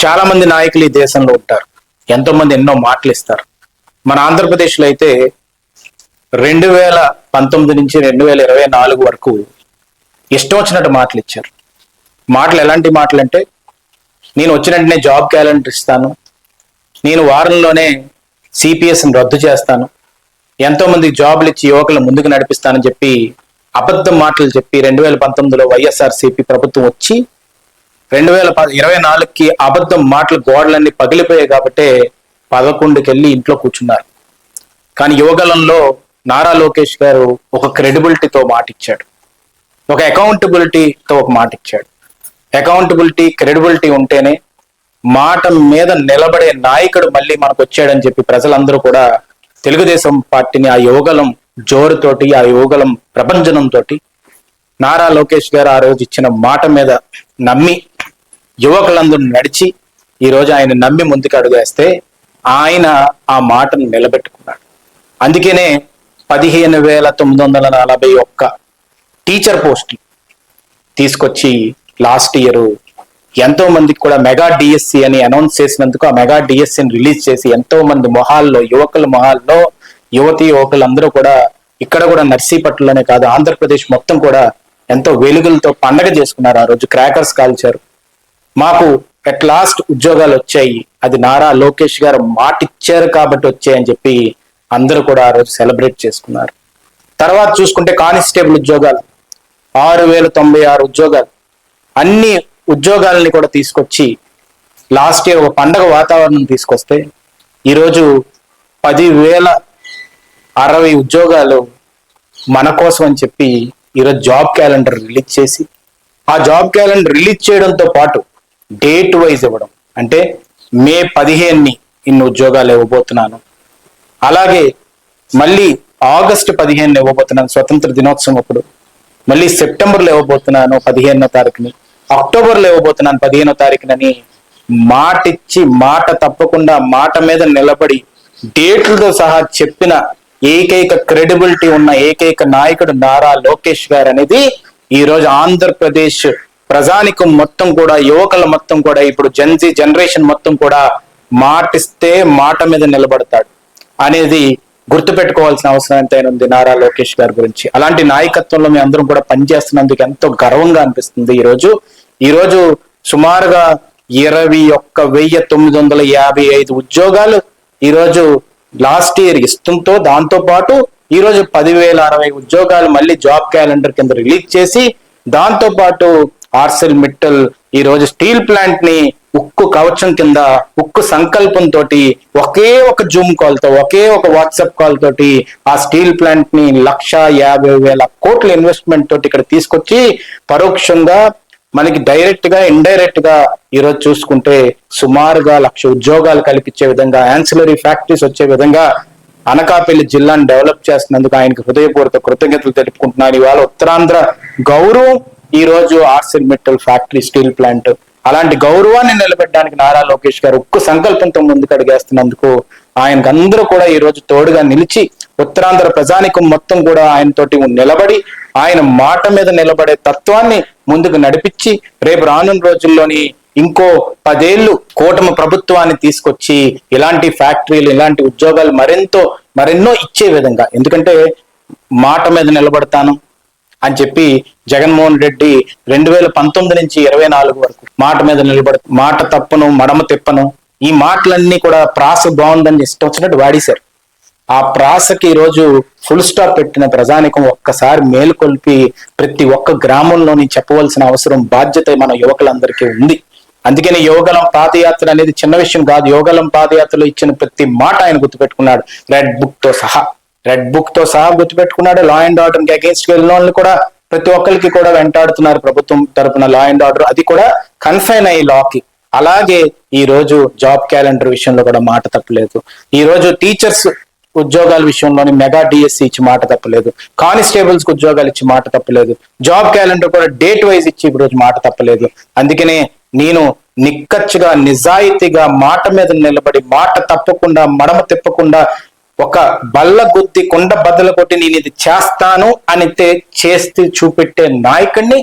చాలా మంది నాయకులు ఈ దేశంలో ఉంటారు. ఎంతో మంది ఎన్నో మాటలు ఇస్తారు. మన ఆంధ్రప్రదేశ్లో అయితే 2019 నుంచి 2024 వరకు ఇష్టం వచ్చినట్టు మాటలు ఇచ్చారు. మాటలు ఎలాంటి మాటలు అంటే, నేను వచ్చిన వెంటనే జాబ్ క్యాలెండర్ ఇస్తాను, నేను వారంలోనే సిపిఎస్ని రద్దు చేస్తాను, ఎంతో మంది జాబ్లు ఇచ్చి యువకులను ముందుకు నడిపిస్తానని చెప్పి అబద్ధం మాటలు చెప్పి 2019లో వైఎస్ఆర్సీపీ ప్రభుత్వం వచ్చి 2024కి అబద్ధం మాటలు గోడలన్నీ పగిలిపోయాయి కాబట్టే 11కి వెళ్ళి ఇంట్లో కూర్చున్నారు. కానీ యువగలంలో నారా లోకేష్ గారు ఒక క్రెడిబిలిటీతో మాట ఇచ్చాడు, ఒక అకౌంటబిలిటీతో ఒక మాట ఇచ్చాడు. అకౌంటబిలిటీ, క్రెడిబిలిటీ ఉంటేనే మాట మీద నిలబడే నాయకుడు మళ్ళీ మనకు వచ్చాడని చెప్పి ప్రజలందరూ కూడా తెలుగుదేశం పార్టీని ఆ యువగలం జోరుతోటి, ఆ యువగలం ప్రభంజనంతో నారా లోకేష్ గారు ఆ రోజు ఇచ్చిన మాట మీద నమ్మి యువకులందరూ నడిచి ఈరోజు ఆయన నమ్మి ముందుకు అడుగేస్తే ఆయన ఆ మాటను నిలబెట్టుకున్నాడు. అందుకనే 15,941 టీచర్ పోస్టులు తీసుకొచ్చి లాస్ట్ ఇయర్ ఎంతో మందికి కూడా మెగా డిఎస్సి అని అనౌన్స్ చేసినందుకు ఆ మెగా డిఎస్సిని రిలీజ్ చేసి ఎంతో మంది మొహాల్లో, యువకుల మొహాల్లో, యువతి యువకులందరూ కూడా ఇక్కడ కూడా నర్సీపట్నంలోనే కాదు ఆంధ్రప్రదేశ్ మొత్తం కూడా ఎంతో వెలుగులతో పండగ చేసుకున్నారు. ఆ రోజు క్రాకర్స్ కాల్చారు. మాకు అట్ లాస్ట్ ఉద్యోగాలు వచ్చాయి, అది నారా లోకేష్ గారు మాట ఇచ్చారు కాబట్టి వచ్చాయని చెప్పి అందరూ కూడా ఆ రోజు సెలబ్రేట్ చేసుకున్నారు. తర్వాత చూసుకుంటే కానిస్టేబుల్ ఉద్యోగాలు 6,096 ఉద్యోగాలు, అన్ని ఉద్యోగాలని కూడా తీసుకొచ్చి లాస్ట్ ఇయర్ ఒక పండగ వాతావరణం తీసుకొస్తే ఈరోజు 10,060 ఉద్యోగాలు మన కోసం అని చెప్పి ఈరోజు జాబ్ క్యాలెండర్ రిలీజ్ చేసి, ఆ జాబ్ క్యాలెండర్ రిలీజ్ చేయడంతో పాటు డేట్ వైజ్ ఇవ్వడం, అంటే మే 15ని ఇన్ని ఉద్యోగాలు ఇవ్వబోతున్నాను, అలాగే మళ్ళీ ఆగస్టు 15ని ఇవ్వబోతున్నాను స్వతంత్ర దినోత్సవం అప్పుడు, మళ్ళీ సెప్టెంబర్లో ఇవ్వబోతున్నాను 15వ తారీఖుని, అక్టోబర్లో ఇవ్వబోతున్నాను 15వ తారీఖునని మాట ఇచ్చి మాట తప్పకుండా మాట మీద నిలబడి డేట్లతో సహా చెప్పిన ఏకైక క్రెడిబిలిటీ ఉన్న ఏకైక నాయకుడు నారా లోకేష్ గారు అనేది ఈరోజు ఆంధ్రప్రదేశ్ ప్రజానికం మొత్తం కూడా, యువకుల మొత్తం కూడా, ఇప్పుడు జెన్జీ జనరేషన్ మొత్తం కూడా మాటిస్తే మాట మీద నిలబడతాడు అనేది గుర్తుపెట్టుకోవాల్సిన అవసరం ఎంతైనా ఉంది నారా లోకేష్ గారి గురించి. అలాంటి నాయకత్వంలో మేము అందరం కూడా పనిచేస్తున్నందుకు ఎంతో గర్వంగా అనిపిస్తుంది. ఈరోజు సుమారుగా 21,955 ఉద్యోగాలు ఈరోజు లాస్ట్ ఇయర్ ఇస్తుంతో, దాంతో పాటు ఈరోజు 10,060 ఉద్యోగాలు మళ్ళీ జాబ్ క్యాలెండర్ కింద రిలీజ్ చేసి, దాంతో పాటు ఆర్సెల్ మిట్టల్ ఈ రోజు స్టీల్ ప్లాంట్ ని ఉక్కు కవచం కింద, ఉక్కు సంకల్పంతో ఒకే ఒక జూమ్ కాల్ తో, ఒకే ఒక వాట్సాప్ కాల్ తోటి ఆ స్టీల్ ప్లాంట్ ని 1,50,000 కోట్ల ఇన్వెస్ట్మెంట్ తోటి ఇక్కడ తీసుకొచ్చి పరోక్షంగా మనకి డైరెక్ట్ గా, ఇండైరెక్ట్ గా ఈరోజు చూసుకుంటే సుమారుగా 1,00,000 ఉద్యోగాలు కల్పించే విధంగా, యాన్సిలరీ ఫ్యాక్టరీస్ వచ్చే విధంగా అనకాపల్లి జిల్లాను డెవలప్ చేస్తున్నందుకు ఆయనకు హృదయపూర్వక కృతజ్ఞతలు తెలుపుకుంటున్నాను. ఇవాళ ఉత్తరాంధ్ర గౌరవం ఈ రోజు ఆర్సెల్ మిట్టల్ ఫ్యాక్టరీ, స్టీల్ ప్లాంట్, అలాంటి గౌరవాన్ని నిలబెట్టడానికి నారా లోకేష్ గారు ఉక్కు సంకల్పంతో ముందుకు అడిగేస్తున్నందుకు ఆయనకు అందరూ కూడా ఈ రోజు తోడుగా నిలిచి, ఉత్తరాంధ్ర ప్రజానికం మొత్తం కూడా ఆయనతోటి నిలబడి, ఆయన మాట మీద నిలబడే తత్వాన్ని ముందుకు నడిపించి, రేపు రానున్న రోజుల్లోని ఇంకో 10 ఏళ్ళు కూటమి ప్రభుత్వాన్ని తీసుకొచ్చి ఇలాంటి ఫ్యాక్టరీలు, ఇలాంటి ఉద్యోగాలు మరెన్నో ఇచ్చే విధంగా, ఎందుకంటే మాట మీద నిలబడతాను అని చెప్పి జగన్మోహన్ రెడ్డి 2019 నుంచి 24 వరకు మాట మీద మాట తప్పను, మడమ తిప్పను, ఈ మాటలన్నీ కూడా ప్రాస బాగుందని ఇష్టం వచ్చినట్టు వాడేశారు. ఆ ప్రాసకి ఈరోజు ఫుల్ స్టాప్ పెట్టిన ప్రజానికం ఒక్కసారి మేలుకొల్పి ప్రతి ఒక్క గ్రామంలోని చెప్పవలసిన అవసరం, బాధ్యత మన యువకులందరికీ ఉంది. అందుకని యువగలం పాదయాత్ర అనేది చిన్న విషయం కాదు. యువగలం పాదయాత్రలో ఇచ్చిన ప్రతి మాట ఆయన గుర్తుపెట్టుకున్నాడు, రెడ్ బుక్ తో సహా గుర్తుపెట్టుకున్నాడు. లా అండ్ ఆర్డర్ కి అగేన్స్ట్ వెళ్ళిన వాళ్ళని కూడా ప్రతి ఒక్కరికి కూడా వెంటాడుతున్నారు ప్రభుత్వం తరపున లా అండ్ ఆర్డర్, అది కూడా కన్ఫైన్ అయ్యి లాకి. అలాగే ఈ రోజు జాబ్ క్యాలెండర్ విషయంలో కూడా మాట తప్పలేదు. ఈ రోజు టీచర్స్ ఉద్యోగాల విషయంలోని మెగా డిఎస్సి ఇచ్చి మాట తప్పలేదు, కానిస్టేబుల్స్ కి ఉద్యోగాలు ఇచ్చి మాట తప్పలేదు, జాబ్ క్యాలెండర్ కూడా డేట్ వైజ్ ఇచ్చి ఈ రోజు మాట తప్పలేదు. అందుకనే నేను నిక్కచ్చిగా, నిజాయితీగా మాట మీద నిలబడి మాట తప్పకుండా, మడమ తిప్పకుండా, ఒక బల్ల గుద్ది కొండ బద్దలు కొట్టి నేను ఇది చేస్తాను అని చేసి చూపెట్టే నాయకుడిని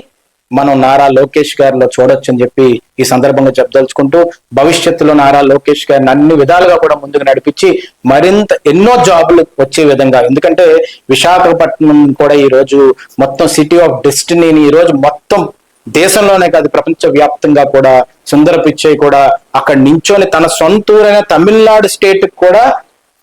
మనం నారా లోకేష్ గారిలో చూడొచ్చు అని చెప్పి ఈ సందర్భంగా చెప్పదలుచుకుంటూ, భవిష్యత్తులో నారా లోకేష్ గారిని అన్ని విధాలుగా కూడా ముందుకు నడిపించి మరింత ఎన్నో జాబులు వచ్చే విధంగా, ఎందుకంటే విశాఖపట్నం కూడా ఈ రోజు మొత్తం సిటీ ఆఫ్ డెస్టినీని ఈ రోజు మొత్తం దేశంలోనే కాదు ప్రపంచ వ్యాప్తంగా కూడా సుందర పిచ్చయ్య కూడా అక్కడ నించొని తన సొంత ఊరైన తమిళనాడు స్టేట్ కూడా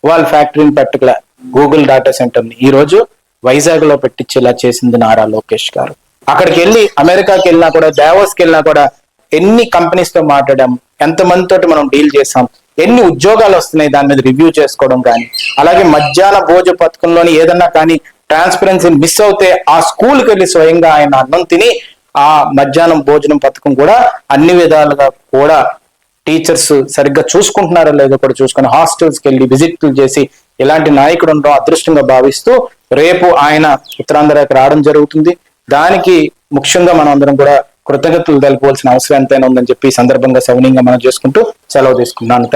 వాళ్ళ ఫ్యాక్టరీని పెట్టగల గూగుల్ డేటా సెంటర్ ని ఈ రోజు వైజాగ్ లో పెట్టించేలా చేసింది నారా లోకేష్ గారు. అక్కడికి వెళ్ళి అమెరికాకి వెళ్ళినా కూడా, డావోస్కి వెళ్ళినా కూడా ఎన్ని కంపెనీస్ తో మాట్లాడాం, ఎంతమంది తోటి మనం డీల్ చేసాం, ఎన్ని ఉద్యోగాలు వస్తున్నాయి దాని మీద రివ్యూ చేసుకోవడం కానీ, అలాగే మధ్యాహ్న భోజ పథకంలోని ఏదన్నా కానీ ట్రాన్స్పరెన్సీని మిస్ అవుతే ఆ స్కూల్కి వెళ్ళి స్వయంగా ఆయన అన్నం తిని ఆ మధ్యాహ్నం భోజనం పథకం కూడా అన్ని విధాలుగా కూడా టీచర్స్ సరిగ్గా చూసుకుంటున్నారో లేదో కూడా చూసుకొని హాస్టల్స్కి వెళ్ళి విజిట్లు చేసి ఇలాంటి నాయకుడు ఉండడం అదృష్టంగా భావిస్తూ రేపు ఆయన ఉత్తరాంధ్రకి రావడం జరుగుతుంది. దానికి ముఖ్యంగా మనం అందరం కూడా కృతజ్ఞతలు తెలుపవలసిన అవసరం ఎంతైనా ఉందని చెప్పి ఈ సందర్భంగా సౌనీయంగా మనం చేసుకుంటూ సెలవు తీసుకున్నాను. థ్యాంక్